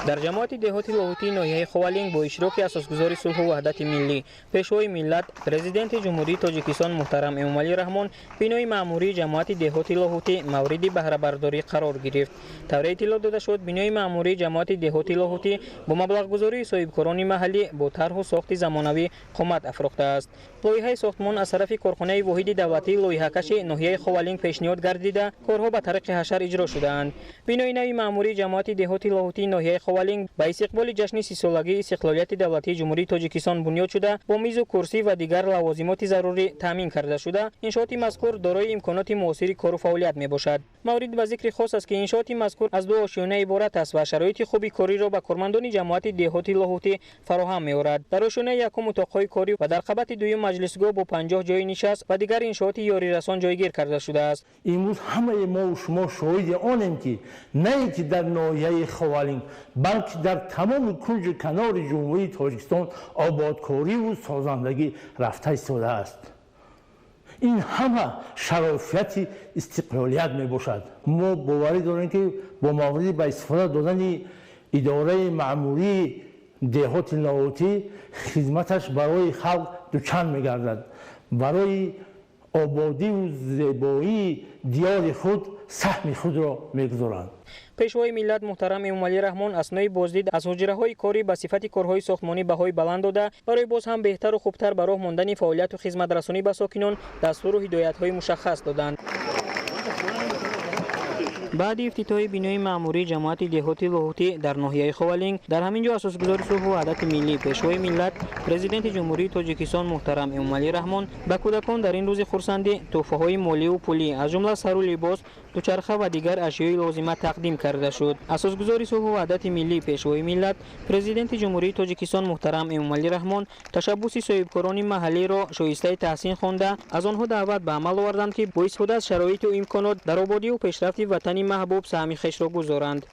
در جماعت دهاتی لوحوتی ноҳияи Ховалинг با اشتراک اساسگزاری سلҳу وحدتی ملی پشوی ملت پرزیدنت جمهوری تاجیکستان محترم امомалӣ раҳмон بینای маъمурии جماعت دهاتی لوحوتی موریدی بهرهبرداری قرار گرفت. توره اطلاع داده شد بینای маъмурии جماعت دهاتی لوحوتی با маблағгузории соҳибкорони маҳаллӣ با тарҳу ساخت زمانوی قامت افروخته است. لایحه ساختمان از طرف کارخانه واحد دولتی لایحه‌کش ноҳияи Ховалинг پیشنهاد گردیده کارها به طریق حشر اجرا شدند. بینای نوی маъмурии جماعت دهاتی لوحوتی ноҳияи Ховалинг با استقبال جشن 30 سالگی استقلالیت دولتی جمهوری تاجیکستان بنیاد شده با میز و کرسی و دیگر لوازمات ضروری تامین کرده شده. انشاءات مذکور دارای امکانات معاصر کار و فعالیت می باشد. مورد به ذکر خاص است که انشاءات مذکور از دو آشیانه عبارت است و شرایط خوبی کاری را به کارمندان جماعت دهاتی لوحوتی فراهم می آورد. در آشیانه یکم اتاق‌های کاری و در قبط دوم مجلسگاه با 50 جای نشست و دیگر انشاءات یاری رسان جایگیر کرده شده است. امروز همه ما و شما شاهد آنیم که نه اینکه در ناحیه خوالینگ بلکه در تمام کنج کنار جمهوری تاجیکستان آبادکاری و سازندگی رفته ایستاده است. این همه شرافت استقلالیت می باشد. ما باوری داریم که با مواردی به استفاده دادن اداره مأموری دهاتی لوحوتی خدمتش برای خلق دوچند می گردد. برای آبادی و زیبایی دیار خود سهم خود را می‌گذارند. پشوی ملت محترم эмомалӣ раҳмон اسنای بازدید از حجره‌های کاری به صفت کارهای ساختمانی بهای بلند داده برای باز هم بهتر و خوبتر به راه ماندن فعالیت و خدمت رسانی به ساکنان دستور و هدایت‌های مشخص دادند. بعد افتتاح بینای маъмурии جماعت دهاتی لوحوتی در ноҳияи Ховалинг در همینجا اساسگزاری سلҳу وحدتی ملی پشوی ملت پرزیدنت جمهوری تاجیکستان محترم эмомалӣ раҳмон به کودکان در این روز خرسندی تحفه‌های مالی و پولی از جمله سر و لباس، دوچرخه و دیگر اشیای لازمه تقدیم کرده شد. اساسگزاری سلҳу وحدتی ملی پشوی ملت پرزیدنت جمهوری تاجیکستان محترم эмомалӣ раҳмон تشبث صاحبکاران محلی را شایسته تحسین خوانده از آنها دعوت به عمل آوردند که با استفاده از شرایط و امکانات در آبادی و پیشرفت وطن محبوب سهم خویش را گذارند.